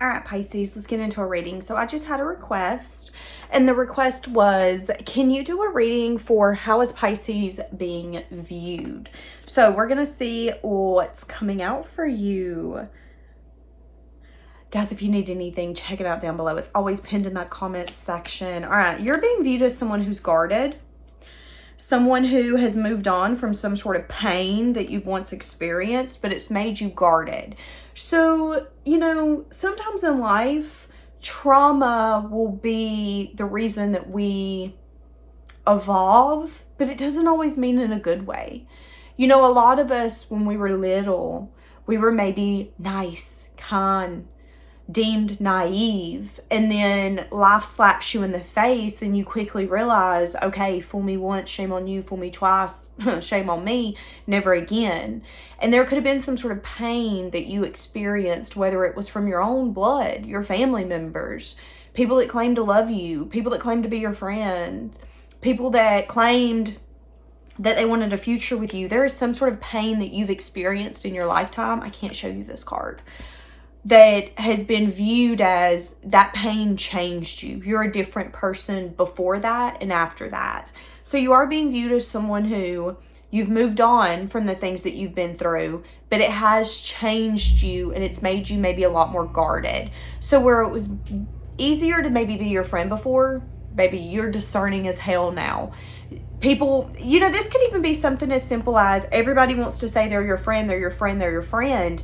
All right, Pisces, let's get into a reading. So I just had a request, and the request was, can you do a reading for how is Pisces being viewed? So we're going to see what's coming out for you. Guys, if you need anything, check it out down below. It's always pinned in that comment section. All right, you're being viewed as someone who's guarded, someone who has moved on from some sort of pain that you've once experienced, but it's made you guarded. So, sometimes in life, trauma will be the reason that we evolve, but it doesn't always mean in a good way. A lot of us, when we were little, we were maybe nice, kind, deemed naive, and then life slaps you in the face and you quickly realize, okay, fool me once, shame on you, fool me twice, shame on me, never again. And there could have been some sort of pain that you experienced, whether it was from your own blood, your family members, people that claimed to love you, people that claimed to be your friend, people that claimed that they wanted a future with you. There is some sort of pain that you've experienced in your lifetime. I can't show you this card, that has been viewed as that pain changed you. You're a different person before that and after that. So you are being viewed as someone who you've moved on from the things that you've been through, but it has changed you and it's made you maybe a lot more guarded. So where it was easier to maybe be your friend before, maybe you're discerning as hell now. People, this could even be something as simple as everybody wants to say they're your friend, they're your friend, they're your friend.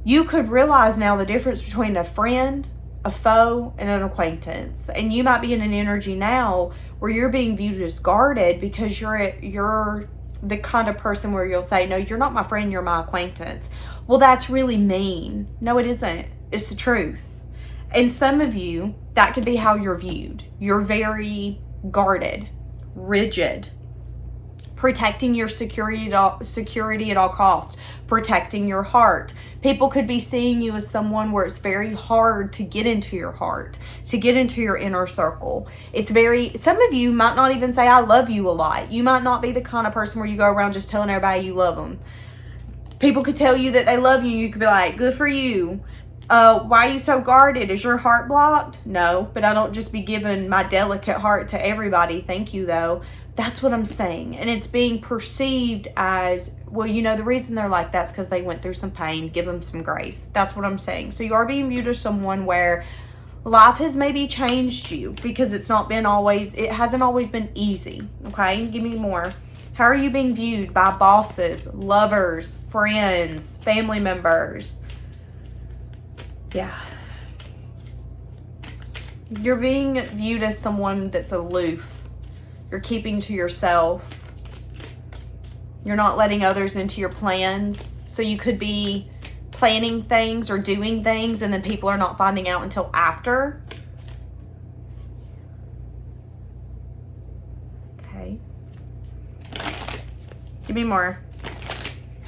You could realize now the difference between a friend, a foe, and an acquaintance. And you might be in an energy now where you're being viewed as guarded because you're the kind of person where you'll say, no, you're not my friend, you're my acquaintance. Well, that's really mean. No, it isn't. It's the truth. And some of you, that could be how you're viewed. You're very guarded, rigid, protecting your security at all costs, protecting your heart. People could be seeing you as someone where it's very hard to get into your heart, to get into your inner circle. Some of you might not even say, I love you a lot. You might not be the kind of person where you go around just telling everybody you love them. People could tell you that they love you. You could be like, good for you. Why are you so guarded? Is your heart blocked? No, but I don't just be giving my delicate heart to everybody. Thank you, though. That's what I'm saying. And it's being perceived as, well, the reason they're like that's because they went through some pain. Give them some grace. That's what I'm saying. So you are being viewed as someone where life has maybe changed you because it hasn't always been easy. Okay, give me more. How are you being viewed by bosses, lovers, friends, family members? Yeah. You're being viewed as someone that's aloof. You're keeping to yourself. You're not letting others into your plans. So you could be planning things or doing things and then people are not finding out until after. Okay. Give me more.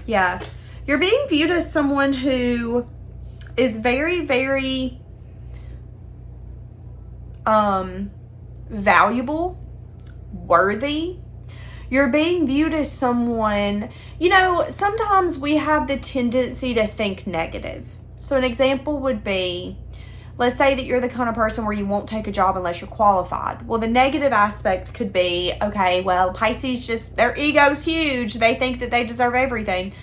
Yeah. You're being viewed as someone who is very, very valuable, worthy. You're being viewed as someone, sometimes we have the tendency to think negative. So an example would be, let's say that you're the kind of person where you won't take a job unless you're qualified. Well, the negative aspect could be, okay, well, Pisces their ego's huge. They think that they deserve everything.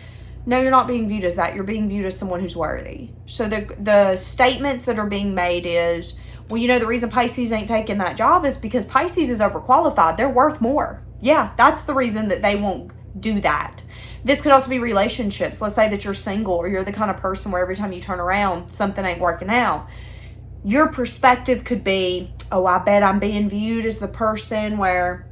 No, you're not being viewed as that. You're being viewed as someone who's worthy. So the statements that are being made is, well, the reason Pisces ain't taking that job is because Pisces is overqualified. They're worth more. Yeah, that's the reason that they won't do that. This could also be relationships. Let's say that you're single or you're the kind of person where every time you turn around, something ain't working out. Your perspective could be, oh, I bet I'm being viewed as the person where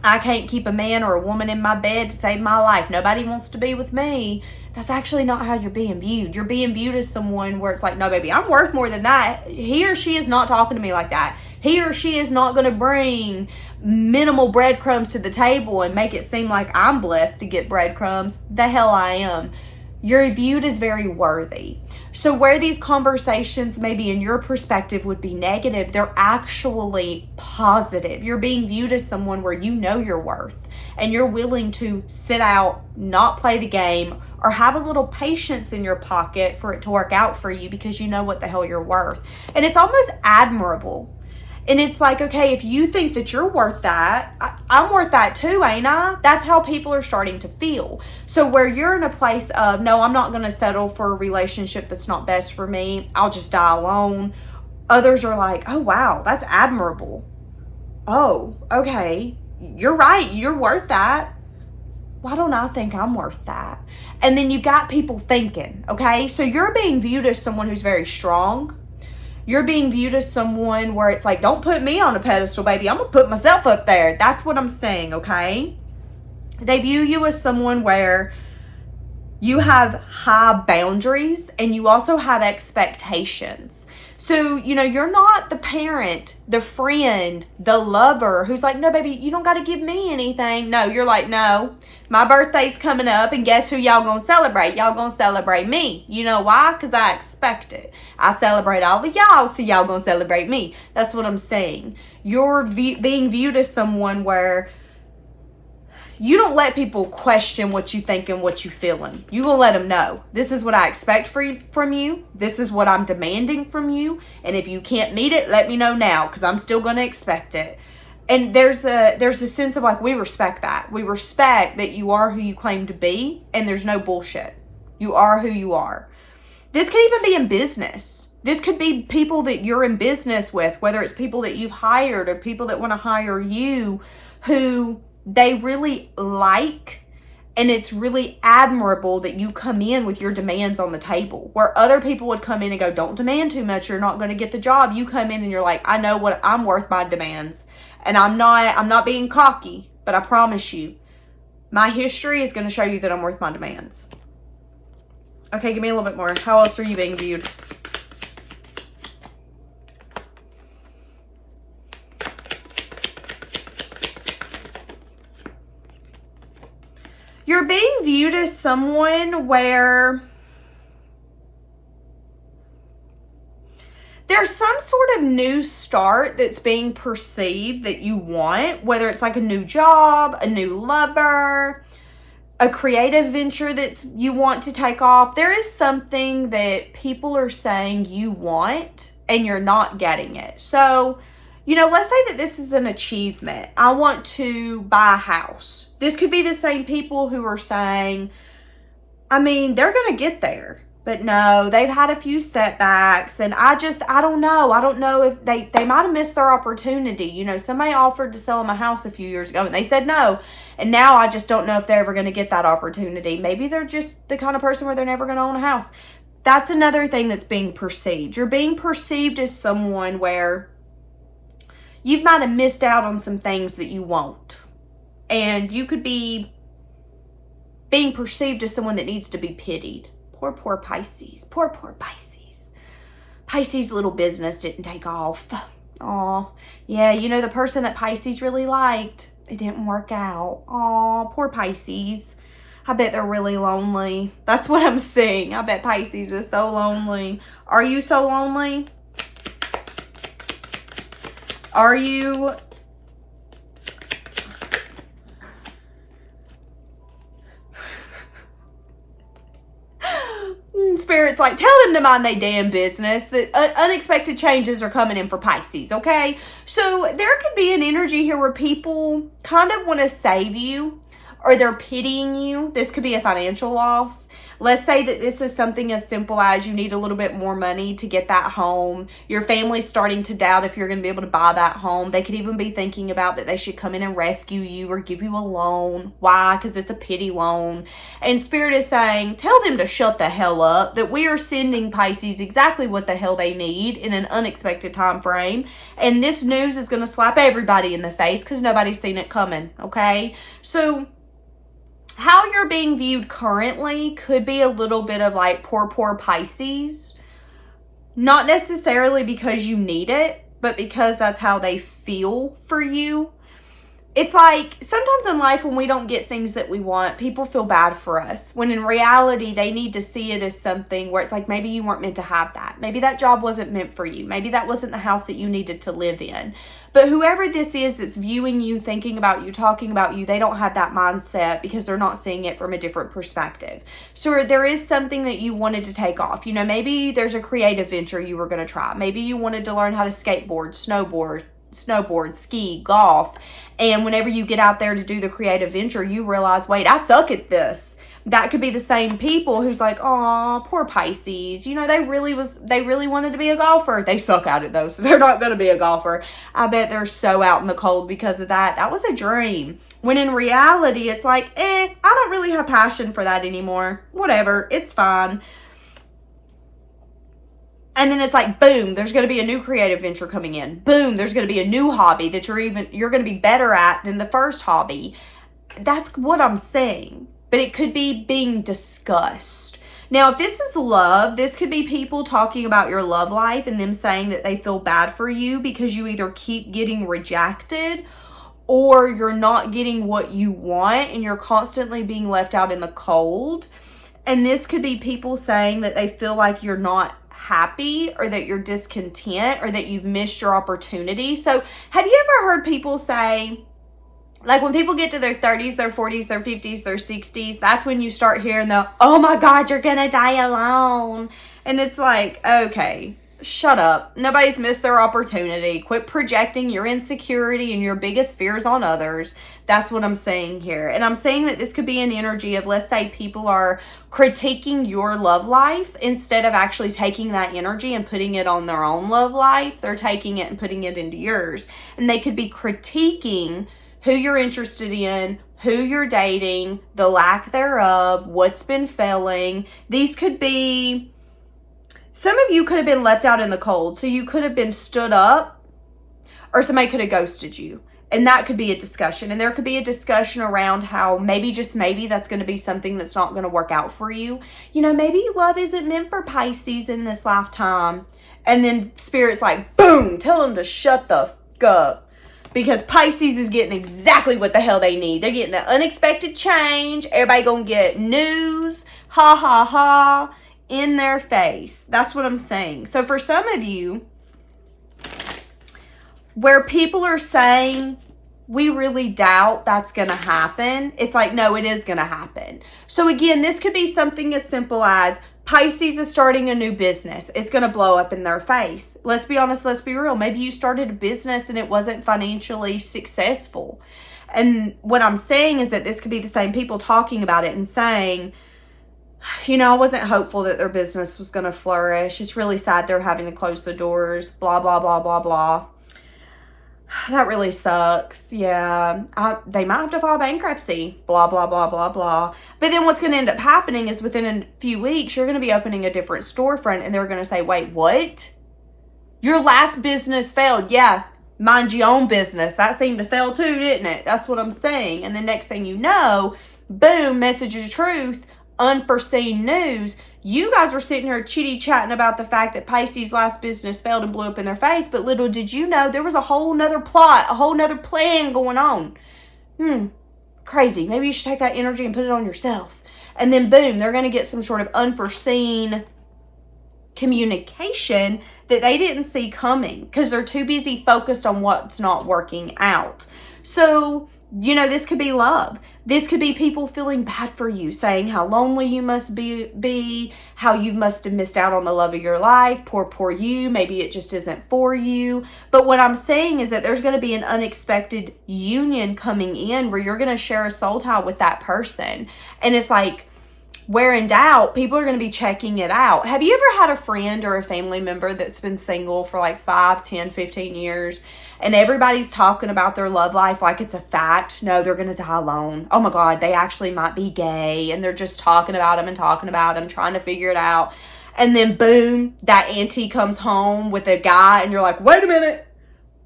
I can't keep a man or a woman in my bed to save my life. Nobody wants to be with me. That's actually not how you're being viewed. You're being viewed as someone where it's like, no, baby, I'm worth more than that. He or she is not talking to me like that. He or she is not going to bring minimal breadcrumbs to the table and make it seem like I'm blessed to get breadcrumbs. The hell I am. You're viewed as very worthy. So where these conversations maybe in your perspective would be negative, they're actually positive. You're being viewed as someone where you know your worth and you're willing to sit out, not play the game, or have a little patience in your pocket for it to work out for you because you know what the hell you're worth. And it's almost admirable. And it's like, okay, if you think that you're worth that, I'm worth that too, ain't I? That's how people are starting to feel. So where you're in a place of, no, I'm not going to settle for a relationship that's not best for me. I'll just die alone. Others are like, oh, wow, that's admirable. Oh, okay, you're right. You're worth that. Why don't I think I'm worth that? And then you got people thinking, okay? So you're being viewed as someone who's very strong. You're being viewed as someone where it's like, don't put me on a pedestal, baby. I'm going to put myself up there. That's what I'm saying, okay? They view you as someone where you have high boundaries and you also have expectations. So, you're not the parent, the friend, the lover who's like, no, baby, you don't got to give me anything. No, you're like, no, my birthday's coming up and guess who y'all gonna celebrate? Y'all gonna celebrate me. You know why? Because I expect it. I celebrate all of y'all, so y'all gonna celebrate me. That's what I'm saying. You're being viewed as someone where you don't let people question what you think and what you feeling. You gonna let them know, this is what I expect from you. This is what I'm demanding from you. And if you can't meet it, let me know now, because I'm still gonna expect it. And there's a sense of like, we respect that. We respect that you are who you claim to be, and there's no bullshit. You are who you are. This could even be in business. This could be people that you're in business with, whether it's people that you've hired or people that want to hire you, who they really like, and it's really admirable that you come in with your demands on the table. Where other people would come in and go, don't demand too much, you're not going to get the job. You come in and you're like, I know what I'm worth, my demands. And I'm not being cocky, but I promise you, my history is going to show you that I'm worth my demands. Okay, give me a little bit more. How else are you being viewed? You're being viewed as someone where there's some sort of new start that's being perceived that you want, whether it's like a new job, a new lover, a creative venture that you want to take off. There is something that people are saying you want and you're not getting it. So, let's say that this is an achievement. I want to buy a house. This could be the same people who are saying, they're going to get there. But no, they've had a few setbacks. And I don't know. I don't know if they might have missed their opportunity. Somebody offered to sell them a house a few years ago and they said no. And now I just don't know if they're ever going to get that opportunity. Maybe they're just the kind of person where they're never going to own a house. That's another thing that's being perceived. You're being perceived as someone where you might have missed out on some things that you want. And you could be being perceived as someone that needs to be pitied. Poor Pisces. Poor Pisces. Pisces' little business didn't take off. Aw. Yeah, the person that Pisces really liked, it didn't work out. Aw, poor Pisces. I bet they're really lonely. That's what I'm seeing. I bet Pisces is so lonely. Are you so lonely? Are you? Spirit's like, tell them to mind their damn business. That unexpected changes are coming in for Pisces, okay? So there could be an energy here where people kind of want to save you, or they're pitying you. This could be a financial loss. Let's say that this is something as simple as you need a little bit more money to get that home. Your family's starting to doubt if you're going to be able to buy that home. They could even be thinking about that they should come in and rescue you or give you a loan. Why? Because it's a pity loan. And Spirit is saying, tell them to shut the hell up, that we are sending Pisces exactly what the hell they need in an unexpected time frame. And this news is going to slap everybody in the face because nobody's seen it coming, okay? So how you're being viewed currently could be a little bit of like poor Pisces. Not necessarily because you need it, but because that's how they feel for you. it's like sometimes in life when we don't get things that we want, people feel bad for us. When in reality, they need to see it as something where it's like maybe you weren't meant to have that. Maybe that job wasn't meant for you. Maybe that wasn't the house that you needed to live in. But whoever this is that's viewing you, thinking about you, talking about you, they don't have that mindset because they're not seeing it from a different perspective. So there is something that you wanted to take off. You know, maybe there's a creative venture you were going to try. Maybe you wanted to learn how to skateboard, snowboard, ski, golf. And whenever you get out there to do the creative venture, you realize, wait, I suck at this. That could be the same people who's like, oh, poor Pisces. You know, they really wanted to be a golfer. They suck at it though, so they're not going to be a golfer. I bet they're so out in the cold because of that. That was a dream. When in reality, it's like, I don't really have passion for that anymore. Whatever, it's fine. And then it's like, boom, there's going to be a new creative venture coming in. Boom, there's going to be a new hobby that you're going to be better at than the first hobby. That's what I'm saying. But it could be being discussed. Now, if this is love, this could be people talking about your love life and them saying that they feel bad for you because you either keep getting rejected or you're not getting what you want and you're constantly being left out in the cold. And this could be people saying that they feel like you're not happy or that you're discontent or that you've missed your opportunity. So have you ever heard people say, like when people get to their 30s, their 40s, their 50s, their 60s, that's when you start hearing the, oh my God, you're gonna die alone. And it's like, okay, shut up. Nobody's missed their opportunity. Quit projecting your insecurity and your biggest fears on others. That's what I'm saying here. And I'm saying that this could be an energy of, let's say people are critiquing your love life instead of actually taking that energy and putting it on their own love life. They're taking it and putting it into yours. And they could be critiquing who you're interested in, who you're dating, the lack thereof, what's been failing. These could be, some of you could have been left out in the cold. So you could have been stood up or somebody could have ghosted you. And that could be a discussion. And there could be a discussion around how maybe, just maybe, that's going to be something that's not going to work out for you. You know, maybe love isn't meant for Pisces in this lifetime. And then Spirit's like, boom, tell them to shut the fuck up. Because Pisces is getting exactly what the hell they need. They're getting an unexpected change. Everybody gonna get news. Ha ha ha. In their face. That's what I'm saying. So for some of you, where people are saying, we really doubt that's going to happen, it's like, no, it is going to happen. So again, this could be something as simple as Pisces is starting a new business. It's going to blow up in their face. Let's be honest, let's be real. Maybe you started a business and it wasn't financially successful. And what I'm saying is that this could be the same people talking about it and saying, you know, I wasn't hopeful that their business was going to flourish. It's really sad they're having to close the doors, blah, blah, blah, blah, blah. That really sucks. Yeah, they might have to file bankruptcy, blah, blah, blah, blah, blah. But then what's going to end up happening is within a few weeks, you're going to be opening a different storefront and they're going to say, wait, what? Your last business failed. Yeah, mind your own business. That seemed to fail too, didn't it? That's what I'm saying. And the next thing you know, boom, message of truth, unforeseen news. You guys were sitting here chitty-chatting about the fact that Pisces' last business failed and blew up in their face, but little did you know there was a whole nother plot, a whole nother plan going on. Crazy. Maybe you should take that energy and put it on yourself. And then boom, they're going to get some sort of unforeseen communication that they didn't see coming because they're too busy focused on what's not working out. So, you know, this could be love. This could be people feeling bad for you, saying how lonely you must be, how you must have missed out on the love of your life. Poor you. Maybe it just isn't for you. But what I'm saying is that there's going to be an unexpected union coming in where you're going to share a soul tie with that person. And it's like, where in doubt, people are going to be checking it out. Have you ever had a friend or a family member that's been single for like 5, 10, 15 years and everybody's talking about their love life like it's a fact? No, they're going to die alone. Oh my God, they actually might be gay and they're just talking about them, trying to figure it out. And then boom, that auntie comes home with a guy and you're like, wait a minute.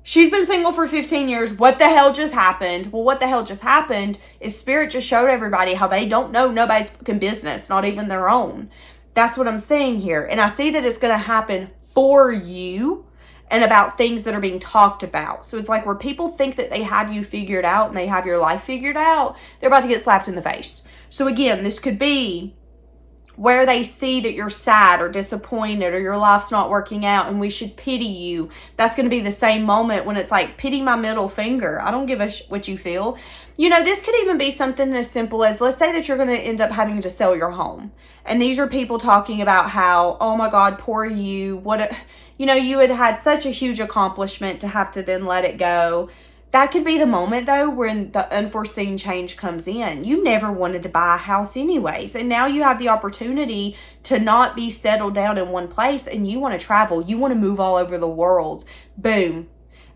She's been single for 15 years. What the hell just happened? Well, what the hell just happened is Spirit just showed everybody how they don't know nobody's fucking business, not even their own. That's what I'm saying here. And I see that it's going to happen for you. and about things that are being talked about. So it's like where people think that they have you figured out and they have your life figured out, they're about to get slapped in the face. So again, this could be where they see that you're sad or disappointed or your life's not working out and we should pity you. That's going to be the same moment when it's like, pity my middle finger. I don't give a what you feel. You know, this could even be something as simple as, let's say that you're going to end up having to sell your home. And these are people talking about how, oh my God, poor you. You had had such a huge accomplishment to have to then let it go. That could be the moment, though, when the unforeseen change comes in. You never wanted to buy a house anyways. And now you have the opportunity to not be settled down in one place and you want to travel. You want to move all over the world. Boom.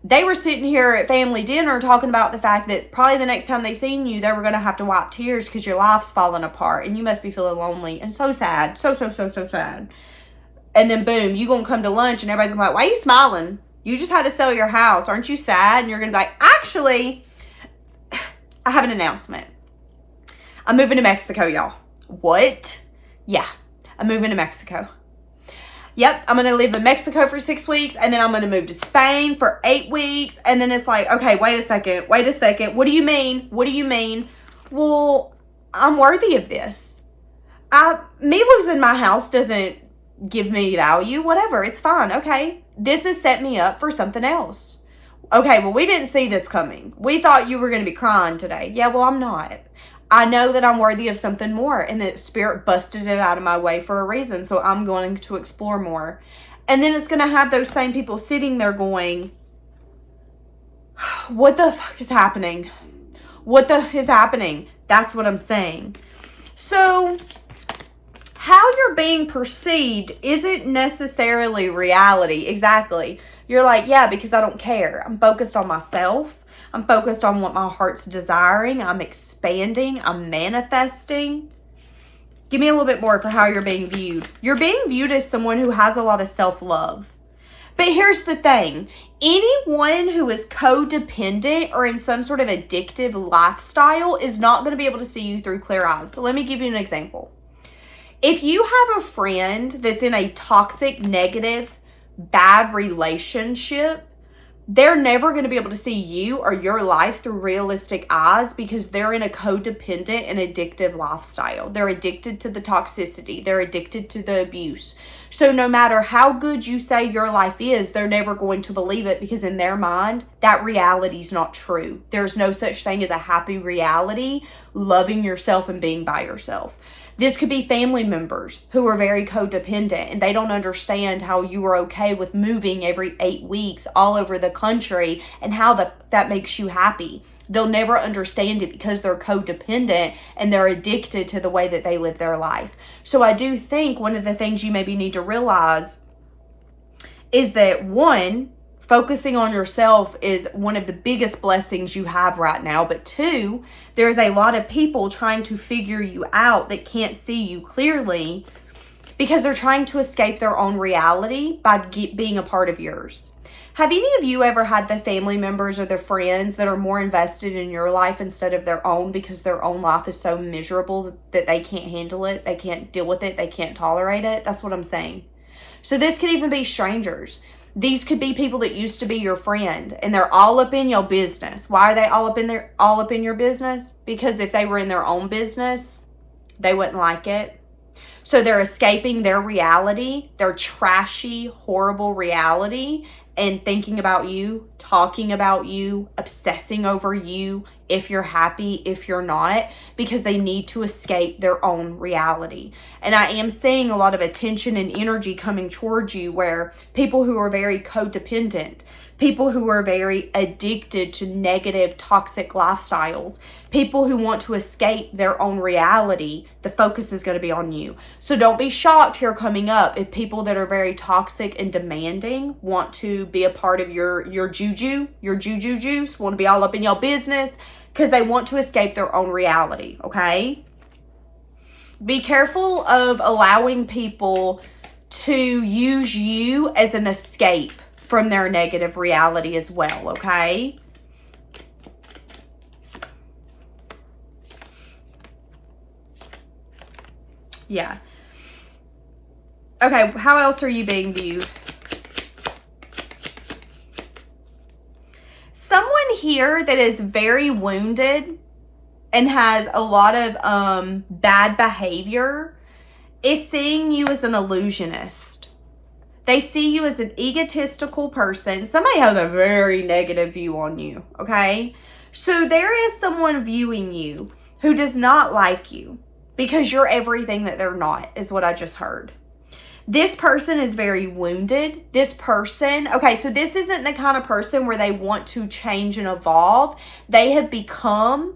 They were sitting here at family dinner talking about the fact that probably the next time they seen you, they were going to have to wipe tears because your life's falling apart and you must be feeling lonely and so sad. So sad. And then boom, you going to come to lunch and everybody's going to be like, why are you smiling? You just had to sell your house. Aren't you sad? And you're going to be like, actually, I have an announcement. I'm moving to Mexico, y'all. What? Yeah, I'm moving to Mexico. Yep, I'm going to live in Mexico for 6 weeks. And then I'm going to move to Spain for 8 weeks. And then it's like, okay, wait a second. What do you mean? Well, I'm worthy of this. Me losing my house doesn't give me value. Whatever, it's fine. Okay. This has set me up for something else. Okay, well, we didn't see this coming. We thought you were going to be crying today. Yeah, well, I'm not. I know that I'm worthy of something more, and that Spirit busted it out of my way for a reason, so I'm going to explore more. And then it's going to have those same people sitting there going, what the fuck is happening? That's what I'm saying. So how you're being perceived isn't necessarily reality. Exactly. You're like, yeah, because I don't care. I'm focused on myself. I'm focused on what my heart's desiring. I'm expanding. I'm manifesting. Give me a little bit more for how you're being viewed. You're being viewed as someone who has a lot of self-love. But here's the thing. Anyone who is codependent or in some sort of addictive lifestyle is not going to be able to see you through clear eyes. So let me give you an example. If you have a friend that's in a toxic, negative, bad relationship, they're never going to be able to see you or your life through realistic eyes because they're in a codependent and addictive lifestyle. They're addicted to the toxicity. They're addicted to the abuse. So no matter how good you say your life is, they're never going to believe it because in their mind, that reality is not true. There's no such thing as a happy reality, loving yourself and being by yourself. This could be family members who are very codependent and they don't understand how you are okay with moving every 8 weeks all over the country and how that makes you happy. They'll never understand it because they're codependent and they're addicted to the way that they live their life. So I do think one of the things you maybe need to realize is that, one, focusing on yourself is one of the biggest blessings you have right now. But two, there's a lot of people trying to figure you out that can't see you clearly because they're trying to escape their own reality by being a part of yours. Have any of you ever had the family members or the friends that are more invested in your life instead of their own because their own life is so miserable that they can't handle it, they can't deal with it, they can't tolerate it? That's what I'm saying. So this could even be strangers. These could be people that used to be your friend and they're all up in your business. Why are they all up in your business? Because if they were in their own business, they wouldn't like it. So they're escaping their reality, their trashy, horrible reality, and thinking about you, talking about you, obsessing over you, if you're happy, if you're not, because they need to escape their own reality. And I am seeing a lot of attention and energy coming towards you where people who are very codependent, people who are very addicted to negative, toxic lifestyles, people who want to escape their own reality, the focus is going to be on you. So don't be shocked here coming up if people that are very toxic and demanding want to be a part of your juju juice, want to be all up in your business because they want to escape their own reality, okay? Be careful of allowing people to use you as an escape from their negative reality as well, okay? Yeah. Okay, how else are you being viewed? here that is very wounded and has a lot of bad behavior is seeing you as an illusionist. They see you as an egotistical person. Somebody has a very negative view on you, okay? So there is someone viewing you who does not like you because you're everything that they're not, is what I just heard. This person is very wounded. This person, okay, so this isn't the kind of person where they want to change and evolve. They have become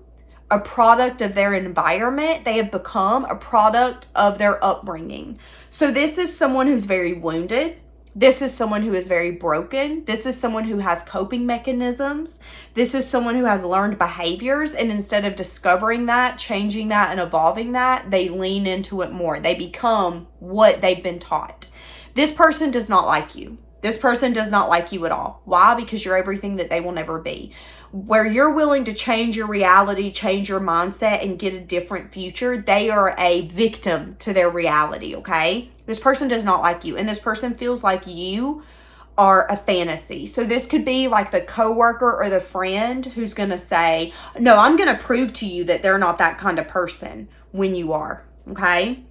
a product of their environment. They have become a product of their upbringing. So this is someone who's very wounded. This is someone who is very broken. This is someone who has coping mechanisms. This is someone who has learned behaviors, and instead of discovering that, changing that, and evolving that, they lean into it more. They become what they've been taught. This person does not like you. This person does not like you at all. Why? Because you're everything that they will never be. Where you're willing to change your reality, change your mindset, and get a different future, they are a victim to their reality, okay? This person does not like you, and this person feels like you are a fantasy. So this could be like the coworker or the friend who's going to say, no, I'm going to prove to you that they're not that kind of person when you are, okay?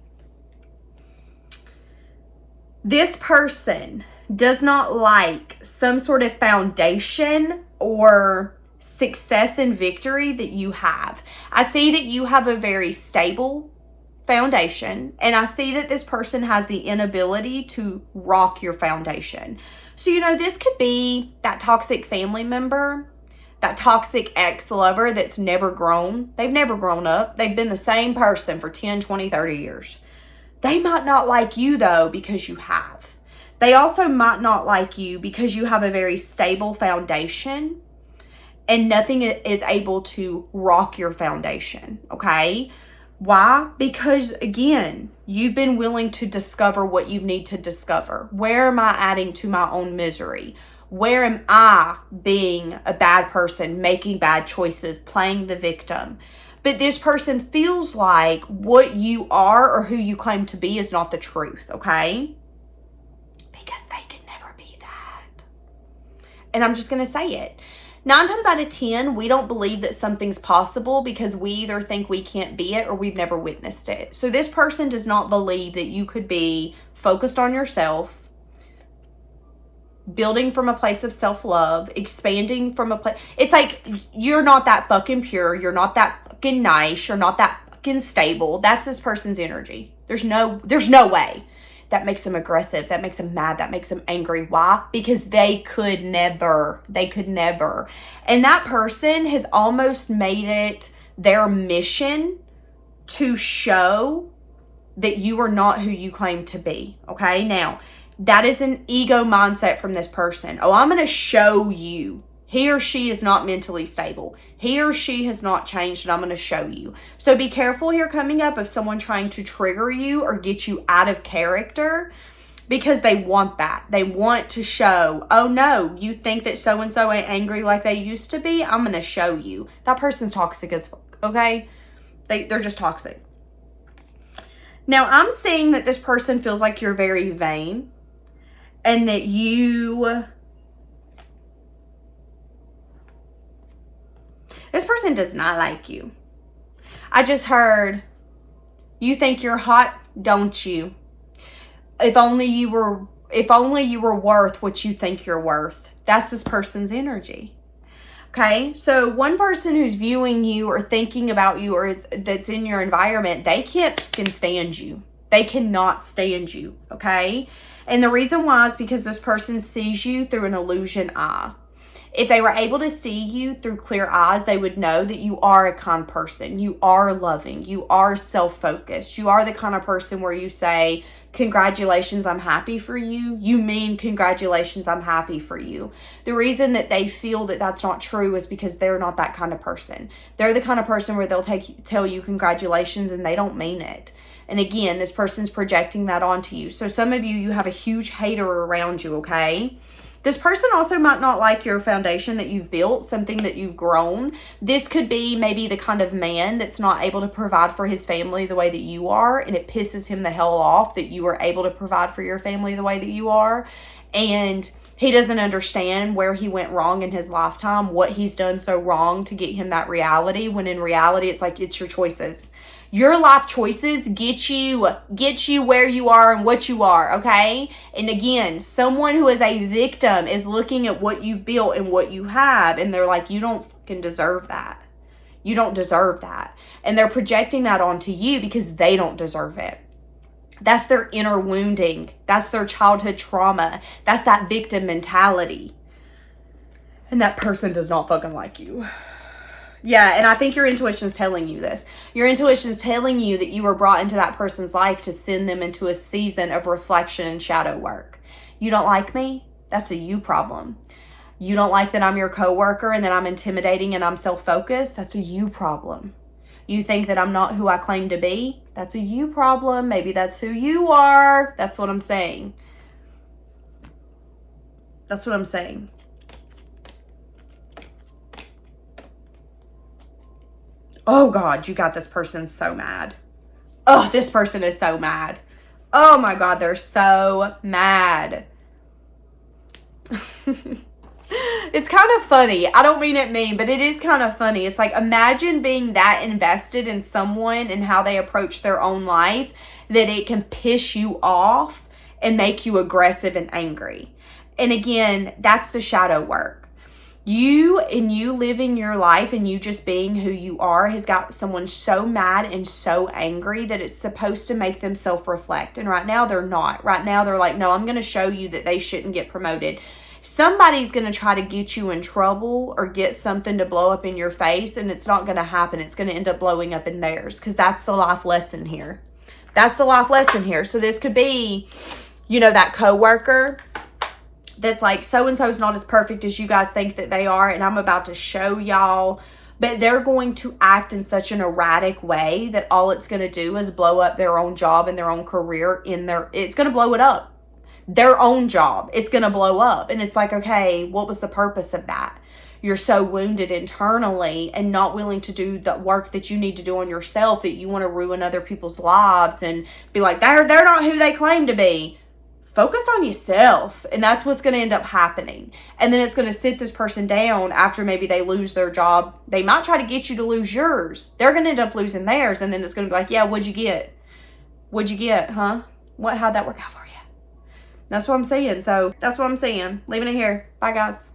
This person does not like some sort of foundation or success and victory that you have. I see that you have a very stable foundation, and I see that this person has the inability to rock your foundation. So, this could be that toxic family member, that toxic ex-lover that's never grown. They've never grown up. They've been the same person for 10, 20, 30 years. They might not like you, though, because you have. They also might not like you because you have a very stable foundation and nothing is able to rock your foundation, okay? Why? Because, again, you've been willing to discover what you need to discover. Where am I adding to my own misery? Where am I being a bad person, making bad choices, playing the victim? But this person feels like what you are or who you claim to be is not the truth, okay? Because they can never be that. And I'm just going to say it. 9 times out of 10, we don't believe that something's possible because we either think we can't be it or we've never witnessed it. So this person does not believe that you could be focused on yourself, building from a place of self-love, expanding from a place. It's like you're not that fucking pure. You're not that fucking nice. You're not that fucking stable. That's this person's energy. There's no way. That makes them aggressive. That makes them mad. That makes them angry. Why? Because they could never. And that person has almost made it their mission to show that you are not who you claim to be. Okay? Now, that is an ego mindset from this person. Oh, I'm going to show you. He or she is not mentally stable. He or she has not changed, and I'm going to show you. So be careful here coming up of someone trying to trigger you or get you out of character because they want that. They want to show, oh no, you think that so-and-so ain't angry like they used to be? I'm going to show you. That person's toxic as fuck, okay? They're just toxic. Now, I'm seeing that this person feels like you're very vain and that this person does not like you. I just heard, you think you're hot, don't you? If only you were worth what you think you're worth. That's this person's energy. Okay? So one person who's viewing you or thinking about you or that's in your environment, they can't fucking stand you. They cannot stand you. Okay? And the reason why is because this person sees you through an illusion eye. If they were able to see you through clear eyes, they would know that you are a kind person. You are loving. You are self-focused. You are the kind of person where you say, congratulations, I'm happy for you. You mean congratulations, I'm happy for you. The reason that they feel that that's not true is because they're not that kind of person. They're the kind of person where they'll tell you congratulations and they don't mean it. And again, this person's projecting that onto you. So some of you have a huge hater around you, okay? This person also might not like your foundation that you've built, something that you've grown. This could be maybe the kind of man that's not able to provide for his family the way that you are, and it pisses him the hell off that you are able to provide for your family the way that you are. And He doesn't understand where he went wrong in his lifetime, what he's done so wrong to get him that reality, when in reality, it's like, it's your choices. Your life choices get you where you are and what you are, okay? And again, someone who is a victim is looking at what you've built and what you have, and they're like, you don't fucking deserve that. You don't deserve that. And they're projecting that onto you because they don't deserve it. That's their inner wounding. That's their childhood trauma. That's that victim mentality. And that person does not fucking like you. Yeah, and I think your intuition's telling you this. Your intuition's telling you that you were brought into that person's life to send them into a season of reflection and shadow work. You don't like me? That's a you problem. You don't like that I'm your coworker and that I'm intimidating and I'm self-focused? That's a you problem. You think that I'm not who I claim to be? That's a you problem. Maybe that's who you are. That's what I'm saying. That's what I'm saying. Oh God, you got this person so mad. Oh, this person is so mad. Oh my God, they're so mad. It's kind of funny. I don't mean it mean, but it is kind of funny. It's like, imagine being that invested in someone and how they approach their own life that it can piss you off and make you aggressive and angry. And again, that's the shadow work. You living your life and you just being who you are has got someone so mad and so angry that it's supposed to make them self-reflect. And right now they're not. Right now they're like, no, I'm going to show you that they shouldn't get promoted. Somebody's going to try to get you in trouble or get something to blow up in your face, and it's not going to happen. It's going to end up blowing up in theirs, because that's the life lesson here. That's the life lesson here. So this could be, that coworker that's like, so-and-so's not as perfect as you guys think that they are, and I'm about to show y'all. But they're going to act in such an erratic way that all it's going to do is blow up their own job and their own career. It's going to blow it up. Their own job. It's going to blow up. And it's like, okay, what was the purpose of that? You're so wounded internally and not willing to do the work that you need to do on yourself that you want to ruin other people's lives and be like, they're not who they claim to be. Focus on yourself. And that's what's going to end up happening. And then it's going to sit this person down after maybe they lose their job. They might try to get you to lose yours. They're going to end up losing theirs. And then it's going to be like, yeah, what'd you get? What'd you get, huh? How'd that work out for you? That's what I'm saying. So that's what I'm saying. Leaving it here. Bye, guys.